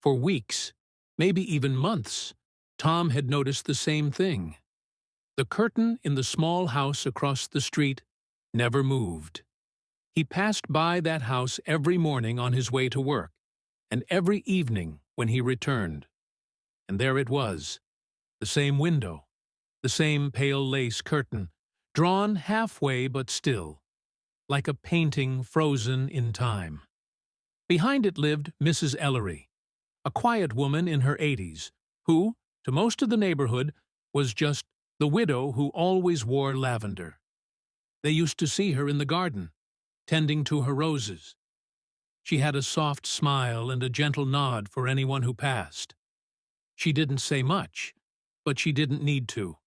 For weeks, maybe even months, Tom had noticed the same thing. The curtain in the small house across the street never moved. He passed by that house every morning on his way to work, and every evening when he returned. And there it was, the same window, the same pale lace curtain, drawn halfway but still, like a painting frozen in time. Behind it lived Mrs. Ellery, a quiet woman in her 80s, who, to most of the neighborhood, was just the widow who always wore lavender. They used to see her in the garden, tending to her roses. She had a soft smile and a gentle nod for anyone who passed. She didn't say much, but she didn't need to.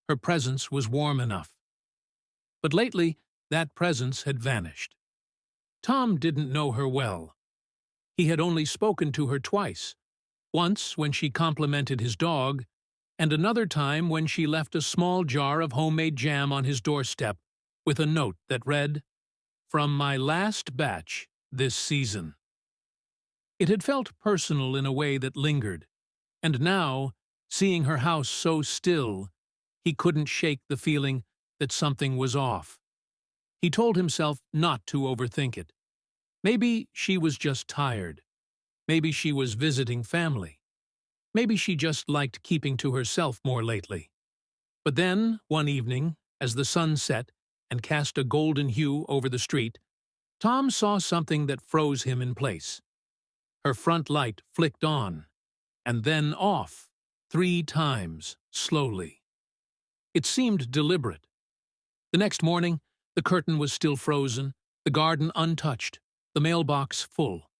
Her presence was warm enough. But lately, that presence had vanished. Tom didn't know her well. He had only spoken to her twice, once when she complimented his dog, and another time when she left a small jar of homemade jam on his doorstep with a note that read, "From my last batch this season." It had felt personal in a way that lingered, and now, seeing her house so still, he couldn't shake the feeling that something was off. He told himself not to overthink it. Maybe she was just tired. Maybe she was visiting family. Maybe she just liked keeping to herself more lately. But then, one evening, as the sun set and cast a golden hue over the street, Tom saw something that froze him in place. Her front light flicked on, and then off, 3 times, slowly. It seemed deliberate. The next morning, the curtain was still frozen, the garden untouched, the mailbox full.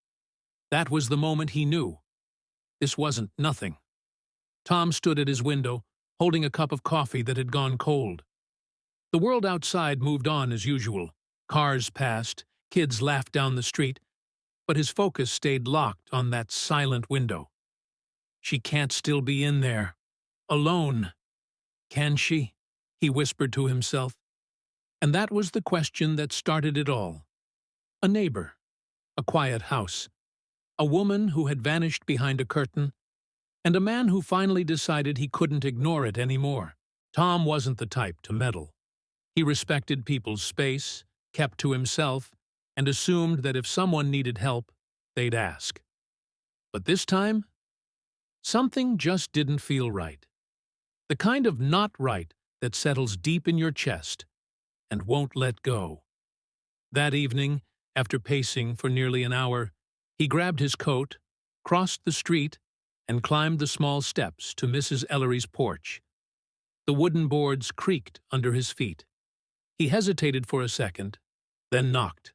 That was the moment he knew. This wasn't nothing. Tom stood at his window, holding a cup of coffee that had gone cold. The world outside moved on as usual. Cars passed, kids laughed down the street, but his focus stayed locked on that silent window. She can't still be in there. Alone. Can she? He whispered to himself. And that was the question that started it all. A neighbor. A quiet house. A woman who had vanished behind a curtain, and a man who finally decided he couldn't ignore it anymore. Tom wasn't the type to meddle. He respected people's space, kept to himself, and assumed that if someone needed help, they'd ask. But this time, something just didn't feel right. The kind of not right that settles deep in your chest and won't let go. That evening, after pacing for nearly an hour, he grabbed his coat, crossed the street, and climbed the small steps to Mrs. Ellery's porch. The wooden boards creaked under his feet. He hesitated for a second, then knocked.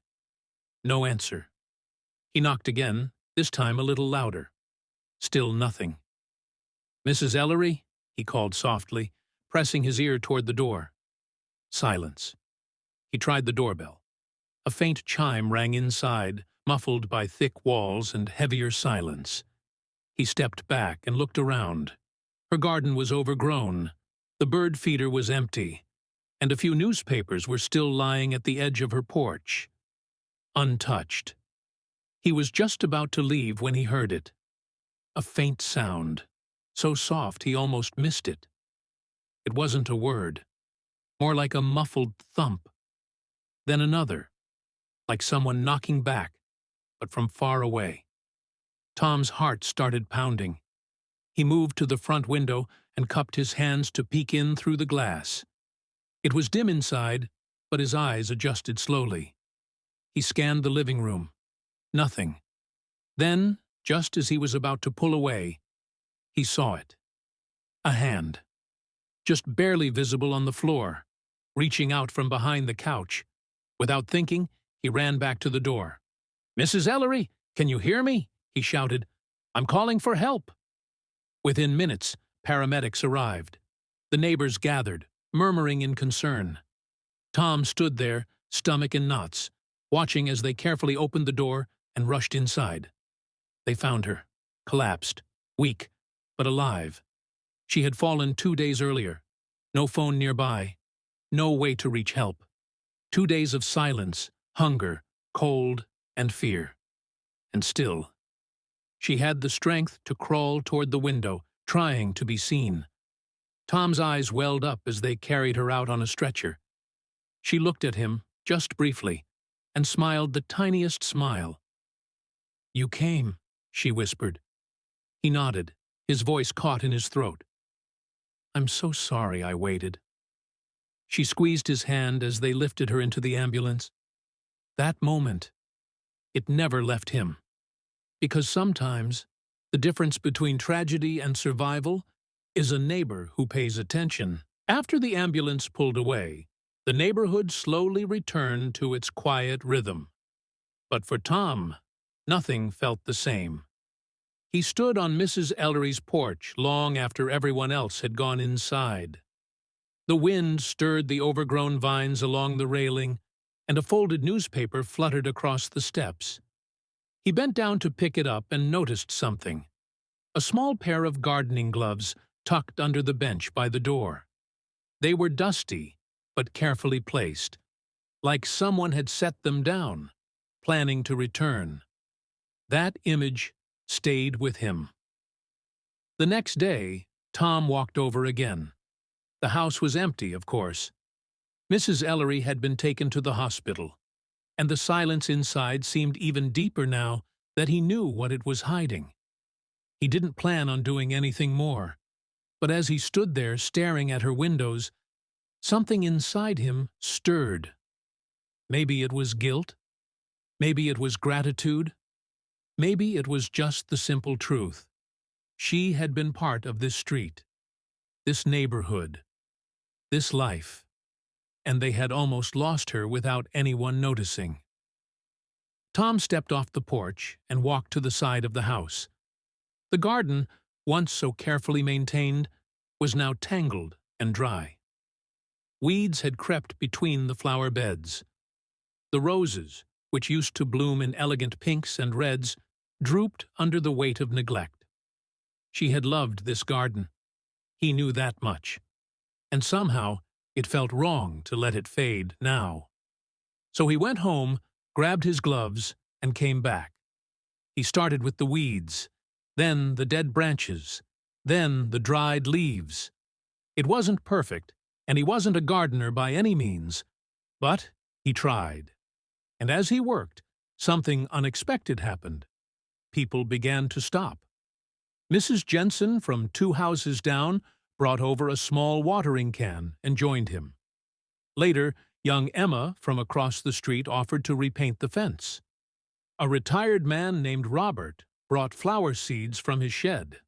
No answer. He knocked again, this time a little louder. Still nothing. "Mrs. Ellery?" he called softly, pressing his ear toward the door. Silence. He tried the doorbell. A faint chime rang inside, muffled by thick walls and heavier silence. He stepped back and looked around. Her garden was overgrown, the bird feeder was empty, and a few newspapers were still lying at the edge of her porch. Untouched. He was just about to leave when he heard it. A faint sound, so soft he almost missed it. It wasn't a word, more like a muffled thump. Then another, like someone knocking back, but from far away. Tom's heart started pounding. He moved to the front window and cupped his hands to peek in through the glass. It was dim inside, but his eyes adjusted slowly. He scanned the living room. Nothing. Then, just as he was about to pull away, he saw it. A hand. Just barely visible on the floor, reaching out from behind the couch. Without thinking, he ran back to the door. "Mrs. Ellery, can you hear me?" he shouted. "I'm calling for help." Within minutes, paramedics arrived. The neighbors gathered, murmuring in concern. Tom stood there, stomach in knots, watching as they carefully opened the door and rushed inside. They found her, collapsed, weak, but alive. She had fallen 2 days earlier. No phone nearby. No way to reach help. 2 days of silence, hunger, cold, and fear. And still, She had the strength to crawl toward the window, trying to be seen. Tom's eyes welled up as they carried her out on a stretcher. She looked at him, just briefly, and smiled the tiniest smile. "You came," she whispered. He nodded, his voice caught in his throat. "I'm so sorry I waited." She squeezed his hand as they lifted her into the ambulance. That moment, it never left him. Because sometimes, the difference between tragedy and survival is a neighbor who pays attention. After the ambulance pulled away, the neighborhood slowly returned to its quiet rhythm. But for Tom, nothing felt the same. He stood on Mrs. Ellery's porch long after everyone else had gone inside. The wind stirred the overgrown vines along the railing, and a folded newspaper fluttered across the steps. He bent down to pick it up and noticed something. A small pair of gardening gloves tucked under the bench by the door. They were dusty, but carefully placed, like someone had set them down, planning to return. That image stayed with him. The next day, Tom walked over again. The house was empty, of course. Mrs. Ellery had been taken to the hospital, and the silence inside seemed even deeper now that he knew what it was hiding. He didn't plan on doing anything more, but as he stood there staring at her windows, something inside him stirred. Maybe it was guilt. Maybe it was gratitude. Maybe it was just the simple truth. She had been part of this street, this neighborhood, this life, and they had almost lost her without anyone noticing. Tom stepped off the porch and walked to the side of the house. The garden, once so carefully maintained, was now tangled and dry. Weeds had crept between the flower beds. The roses, which used to bloom in elegant pinks and reds, drooped under the weight of neglect. She had loved this garden. He knew that much. And somehow, it felt wrong to let it fade now. So he went home, grabbed his gloves, and came back. He started with the weeds, then the dead branches, then the dried leaves. It wasn't perfect, and he wasn't a gardener by any means, but he tried. And as he worked, something unexpected happened. People began to stop. Mrs. Jensen from 2 houses down brought over a small watering can and joined him. Later, young Emma from across the street offered to repaint the fence. A retired man named Robert brought flower seeds from his shed.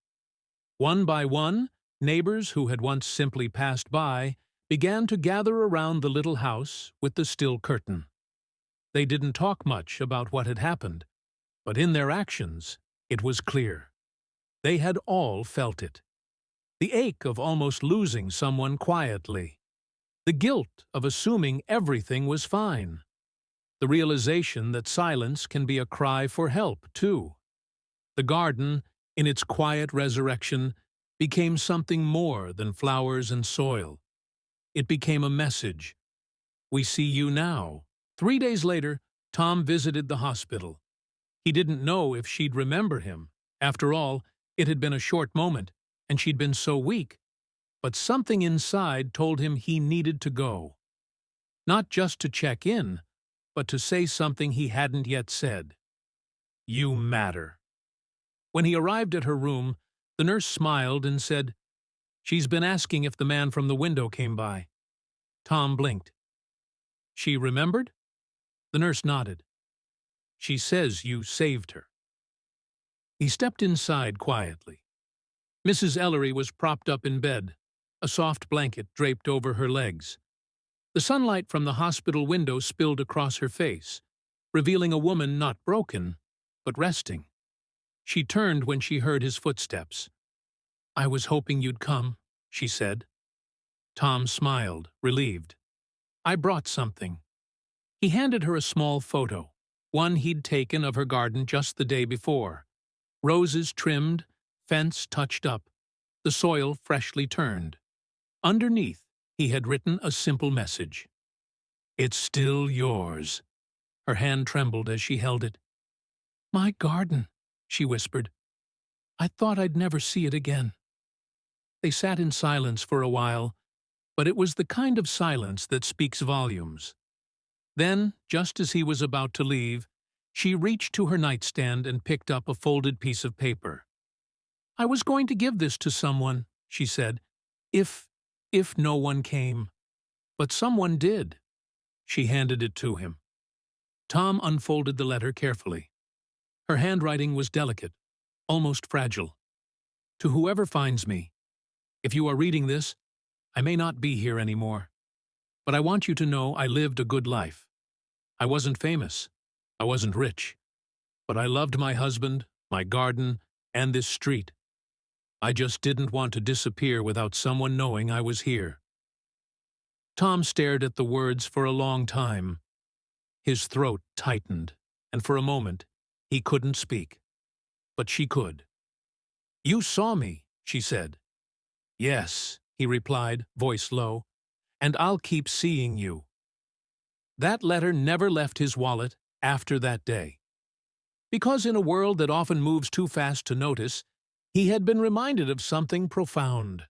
One by one, neighbors who had once simply passed by began to gather around the little house with the still curtain. They didn't talk much about what had happened, but in their actions, it was clear. They had all felt it. The ache of almost losing someone quietly. The guilt of assuming everything was fine. The realization that silence can be a cry for help, too. The garden, in its quiet resurrection, became something more than flowers and soil. It became a message. We see you now. 3 days later, Tom visited the hospital. He didn't know if she'd remember him. After all, it had been a short moment, and she'd been so weak. But something inside told him he needed to go. Not just to check in, but to say something he hadn't yet said. You matter. When he arrived at her room, the nurse smiled and said, "She's been asking if the man from the window came by." Tom blinked. She remembered? The nurse nodded. She says you saved her. He stepped inside quietly. Mrs. Ellery was propped up in bed, a soft blanket draped over her legs. The sunlight from the hospital window spilled across her face, revealing a woman not broken, but resting. She turned when she heard his footsteps. "I was hoping you'd come," she said. Tom smiled, relieved. "I brought something." He handed her a small photo, one he'd taken of her garden just the day before. Roses trimmed, fence touched up, the soil freshly turned. Underneath, he had written a simple message. "It's still yours." Her hand trembled as she held it. "My garden," she whispered. I thought I'd never see it again." They sat in silence for a while, but it was the kind of silence that speaks volumes. Then, just as he was about to leave, she reached to her nightstand and picked up a folded piece of paper. "I was going to give this to someone," she said, if no one came. But someone did." She handed it to him. Tom unfolded the letter carefully. Her handwriting was delicate, almost fragile. "To whoever finds me, if you are reading this, I may not be here anymore. But I want you to know I lived a good life. I wasn't famous. I wasn't rich. But I loved my husband, my garden, and this street. I just didn't want to disappear without someone knowing I was here." Tom stared at the words for a long time. His throat tightened, and for a moment he couldn't speak. But she could. "You saw me," she said. "Yes," he replied, voice low, "and I'll keep seeing you." That letter never left his wallet after that day. Because in a world that often moves too fast to notice, he had been reminded of something profound.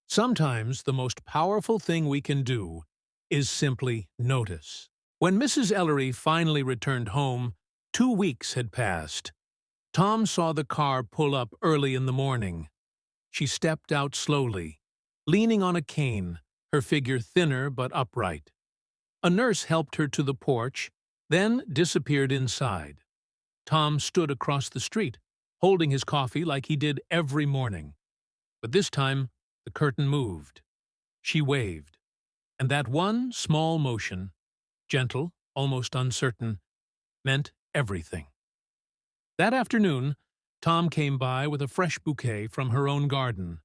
Sometimes the most powerful thing we can do is simply notice. When Mrs. Ellery finally returned home, 2 weeks had passed. Tom saw the car pull up early in the morning. She stepped out slowly, leaning on a cane, her figure thinner but upright. A nurse helped her to the porch, then disappeared inside. Tom stood across the street, holding his coffee like he did every morning. But this time, the curtain moved. She waved. And that one small motion, gentle, almost uncertain, meant everything. That afternoon, Tom came by with a fresh bouquet from her own garden.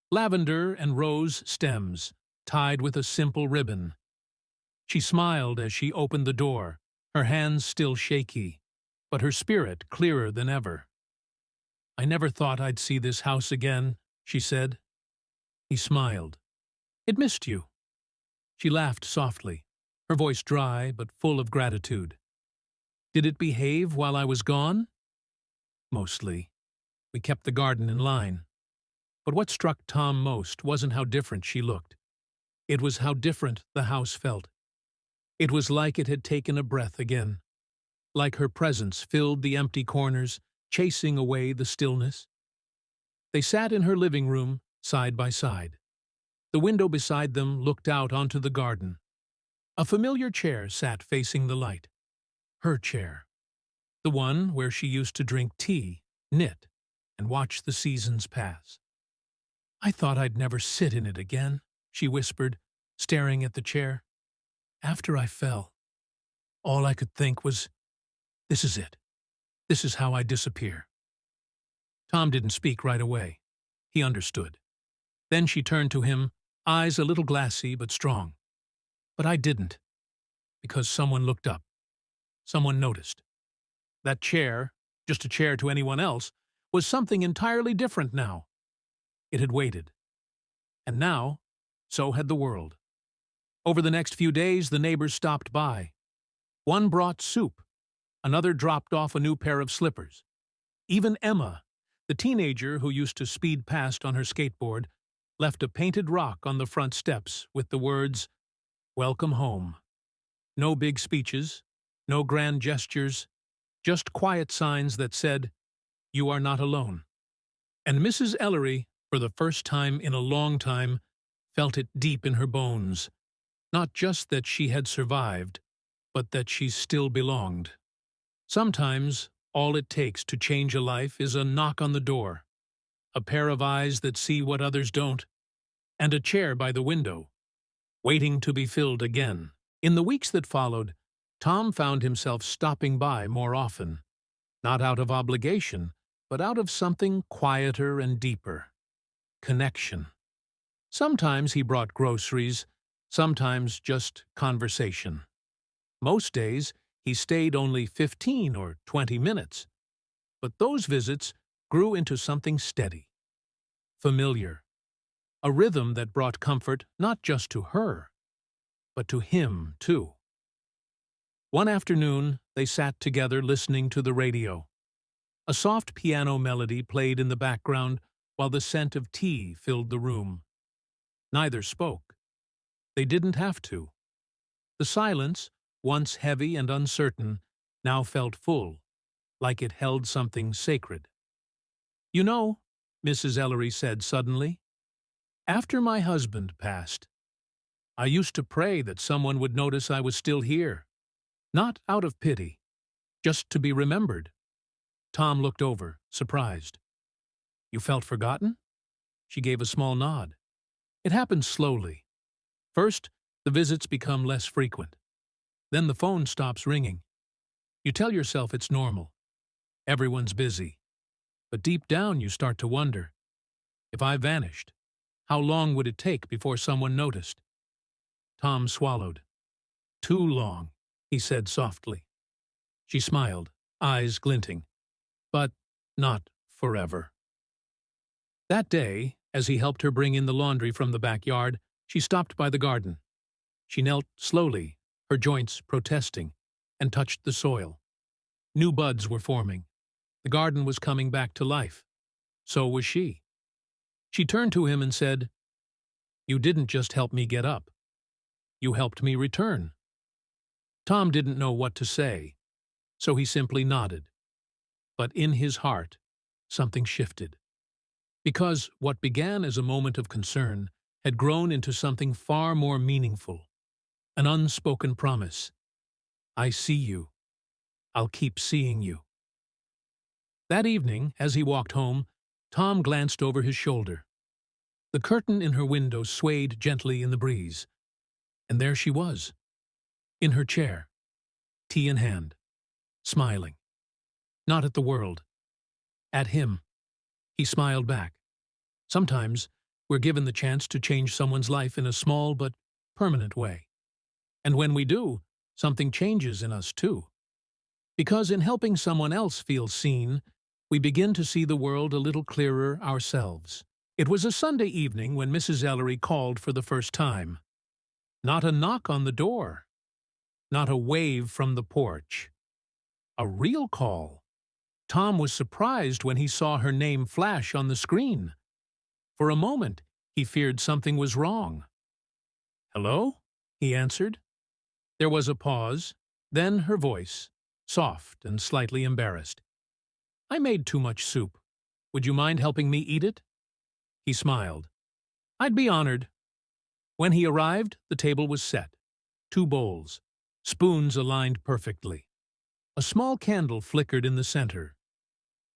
Lavender and rose stems, tied with a simple ribbon. She smiled as she opened the door, her hands still shaky, but her spirit clearer than ever. "I never thought I'd see this house again," she said. He smiled. "It missed you." She laughed softly, her voice dry but full of gratitude. "Did it behave while I was gone?" "Mostly. We kept the garden in line." But what struck Tom most wasn't how different she looked. It was how different the house felt. It was like it had taken a breath again. Like her presence filled the empty corners, chasing away the stillness. They sat in her living room, side by side. The window beside them looked out onto the garden. A familiar chair sat facing the light. Her chair. The one where she used to drink tea, knit, and watch the seasons pass. "I thought I'd never sit in it again," she whispered, staring at the chair. "After I fell, all I could think was, this is it. This is how I disappear." Tom didn't speak right away. He understood. Then she turned to him, eyes a little glassy but strong. "But I didn't. Because someone looked up. Someone noticed. That chair, just a chair to anyone else, was something entirely different now. It had waited. And now, so had the world. Over the next few days, the neighbors stopped by. One brought soup. Another dropped off a new pair of slippers. Even Emma, the teenager who used to speed past on her skateboard, left a painted rock on the front steps with the words, "Welcome home." No big speeches, no grand gestures, just quiet signs that said, "You are not alone." And Mrs. Ellery, for the first time in a long time, felt it deep in her bones. Not just that she had survived, but that she still belonged. Sometimes, all it takes to change a life is a knock on the door, a pair of eyes that see what others don't, and a chair by the window, waiting to be filled again. In the weeks that followed, Tom found himself stopping by more often, not out of obligation, but out of something quieter and deeper. Connection. Sometimes he brought groceries, sometimes just conversation. Most days, he stayed only 15 or 20 minutes. But those visits grew into something steady, familiar, a rhythm that brought comfort not just to her, but to him, too. One afternoon, they sat together listening to the radio. A soft piano melody played in the background while the scent of tea filled the room. Neither spoke. They didn't have to. The silence, once heavy and uncertain, now felt full, like it held something sacred. "You know," Mrs. Ellery said suddenly, "after my husband passed, I used to pray that someone would notice I was still here. Not out of pity, just to be remembered." Tom looked over, surprised. "You felt forgotten?" She gave a small nod. "It happens slowly. First, the visits become less frequent. Then the phone stops ringing. You tell yourself it's normal. Everyone's busy. But deep down you start to wonder, if I vanished, how long would it take before someone noticed?" Tom swallowed. "Too long," he said softly. She smiled, eyes glinting. "But not forever." That day, as he helped her bring in the laundry from the backyard, she stopped by the garden. She knelt slowly, her joints protesting, and touched the soil. New buds were forming. The garden was coming back to life. So was she. She turned to him and said, "You didn't just help me get up. You helped me return." Tom didn't know what to say, so he simply nodded. But in his heart, something shifted. Because what began as a moment of concern had grown into something far more meaningful. An unspoken promise. "I see you. I'll keep seeing you." That evening, as he walked home, Tom glanced over his shoulder. The curtain in her window swayed gently in the breeze. And there she was, in her chair, tea in hand, smiling. Not at the world. At him. He smiled back. Sometimes we're given the chance to change someone's life in a small but permanent way. And when we do, something changes in us too. Because in helping someone else feel seen, we begin to see the world a little clearer ourselves. It was a Sunday evening when Mrs. Ellery called for the first time. Not a knock on the door. Not a wave from the porch. A real call. Tom was surprised when he saw her name flash on the screen. For a moment, he feared something was wrong. "Hello?" he answered. There was a pause, then her voice, soft and slightly embarrassed. "I made too much soup. Would you mind helping me eat it?" He smiled. "I'd be honored." When he arrived, the table was set. 2 bowls, spoons aligned perfectly. A small candle flickered in the center.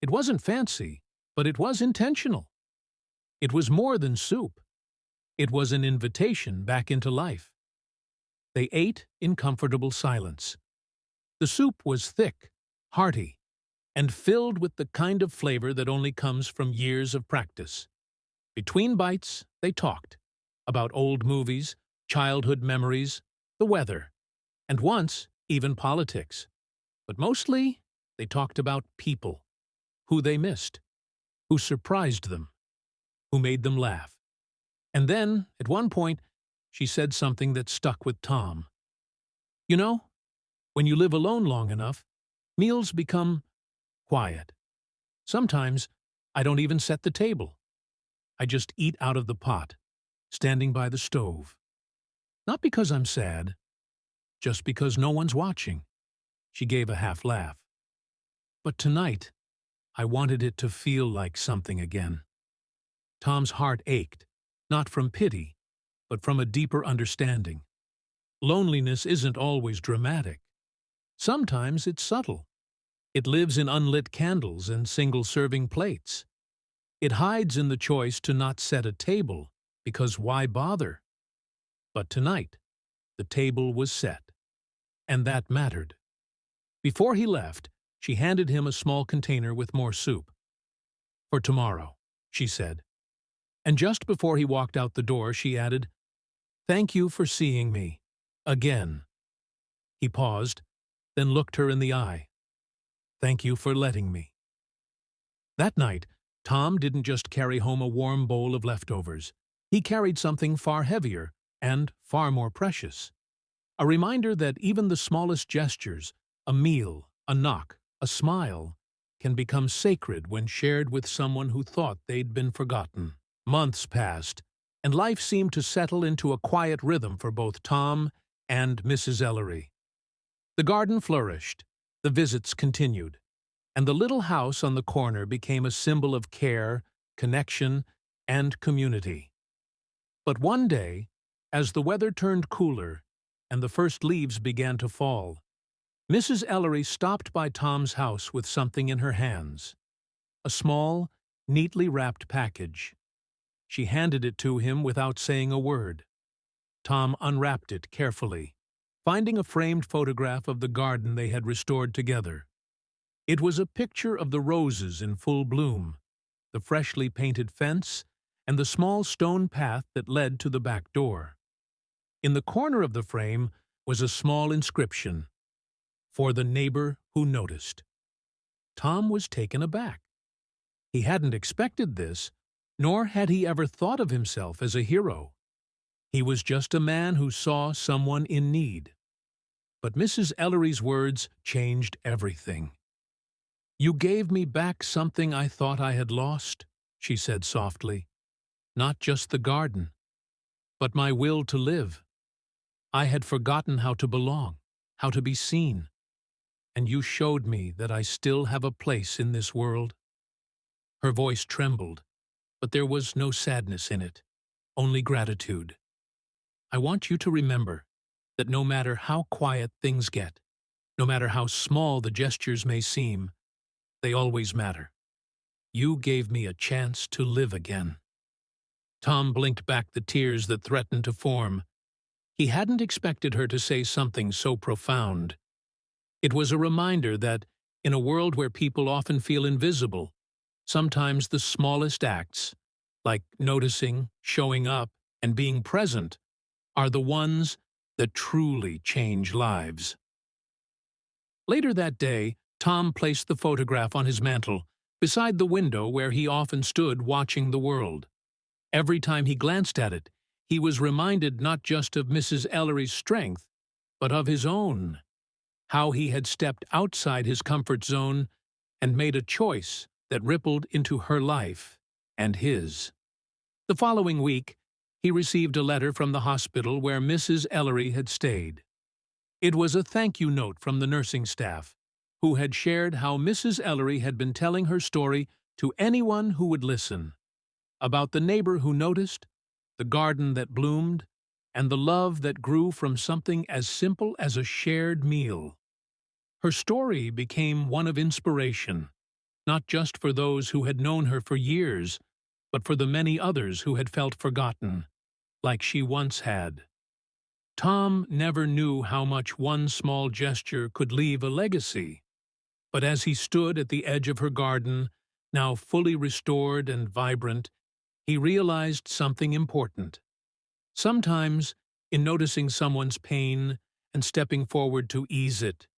It wasn't fancy, but it was intentional. It was more than soup. It was an invitation back into life. They ate in comfortable silence. The soup was thick, hearty, and filled with the kind of flavor that only comes from years of practice. Between bites, they talked about old movies, childhood memories, the weather, and once even politics. But mostly, they talked about people, who they missed, who surprised them, who made them laugh. And then, at one point, she said something that stuck with Tom. "You know, when you live alone long enough, meals become quiet. Sometimes I don't even set the table. I just eat out of the pot, standing by the stove. Not because I'm sad, just because no one's watching." She gave a half laugh. "But tonight, I wanted it to feel like something again." Tom's heart ached, not from pity, but from a deeper understanding. Loneliness isn't always dramatic. Sometimes it's subtle. It lives in unlit candles and single-serving plates. It hides in the choice to not set a table, because why bother? But tonight, the table was set, and that mattered. Before he left, she handed him a small container with more soup. "For tomorrow," she said. And just before he walked out the door, she added, "Thank you for seeing me. Again." He paused, then looked her in the eye. "Thank you for letting me." That night, Tom didn't just carry home a warm bowl of leftovers. He carried something far heavier and far more precious. A reminder that even the smallest gestures, a meal, a knock, a smile, can become sacred when shared with someone who thought they'd been forgotten. Months passed, and life seemed to settle into a quiet rhythm for both Tom and Mrs. Ellery. The garden flourished, the visits continued, and the little house on the corner became a symbol of care, connection, and community. But one day, as the weather turned cooler and the first leaves began to fall, Mrs. Ellery stopped by Tom's house with something in her hands, a small, neatly wrapped package. She handed it to him without saying a word. Tom unwrapped it carefully, finding a framed photograph of the garden they had restored together. It was a picture of the roses in full bloom, the freshly painted fence, and the small stone path that led to the back door. In the corner of the frame was a small inscription, "For the neighbor who noticed." Tom was taken aback. He hadn't expected this, nor had he ever thought of himself as a hero. He was just a man who saw someone in need. But Mrs. Ellery's words changed everything. "You gave me back something I thought I had lost," she said softly. "Not just the garden, but my will to live. I had forgotten how to belong, how to be seen, and you showed me that I still have a place in this world." Her voice trembled, but there was no sadness in it, only gratitude. "I want you to remember that no matter how quiet things get, no matter how small the gestures may seem, they always matter. You gave me a chance to live again." Tom blinked back the tears that threatened to form. He hadn't expected her to say something so profound. It was a reminder that, in a world where people often feel invisible, sometimes the smallest acts, like noticing, showing up, and being present, are the ones that truly change lives. Later that day, Tom placed the photograph on his mantel, beside the window where he often stood watching the world. Every time he glanced at it, he was reminded not just of Mrs. Ellery's strength, but of his own, how he had stepped outside his comfort zone and made a choice that rippled into her life and his. The following week, he received a letter from the hospital where Mrs. Ellery had stayed. It was a thank-you note from the nursing staff, who had shared how Mrs. Ellery had been telling her story to anyone who would listen, about the neighbor who noticed, the garden that bloomed, and the love that grew from something as simple as a shared meal. Her story became one of inspiration, not just for those who had known her for years, but for the many others who had felt forgotten, like she once had. Tom never knew how much one small gesture could leave a legacy, but as he stood at the edge of her garden, now fully restored and vibrant, he realized something important. Sometimes, in noticing someone's pain and stepping forward to ease it,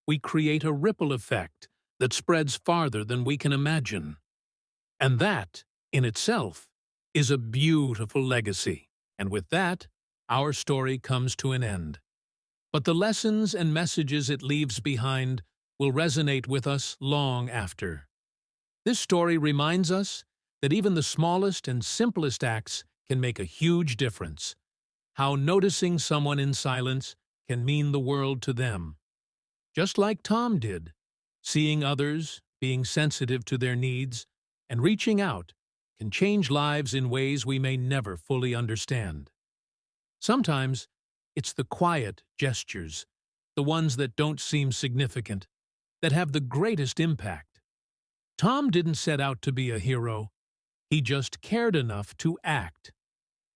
we create a ripple effect that spreads farther than we can imagine. And that, in itself, is a beautiful legacy. And with that, our story comes to an end. But the lessons and messages it leaves behind will resonate with us long after. This story reminds us that even the smallest and simplest acts can make a huge difference, how noticing someone in silence can mean the world to them. Just like Tom did, seeing others, being sensitive to their needs, and reaching out can change lives in ways we may never fully understand. Sometimes it's the quiet gestures, the ones that don't seem significant, that have the greatest impact. Tom didn't set out to be a hero. He just cared enough to act.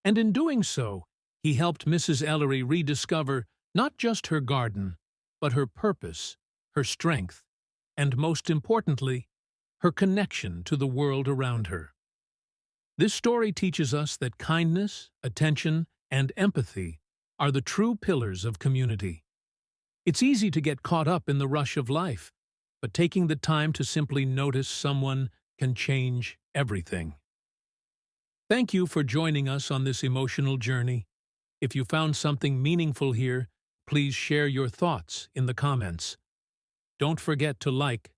And in doing so, he helped Mrs. Ellery rediscover not just her garden, but her purpose, her strength, and most importantly, her connection to the world around her. This story teaches us that kindness, attention, and empathy are the true pillars of community. It's easy to get caught up in the rush of life, but taking the time to simply notice someone can change everything. Thank you for joining us on this emotional journey. If you found something meaningful here, please share your thoughts in the comments. Don't forget to like,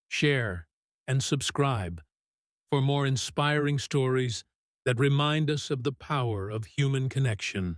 share, and subscribe for more inspiring stories that remind us of the power of human connection.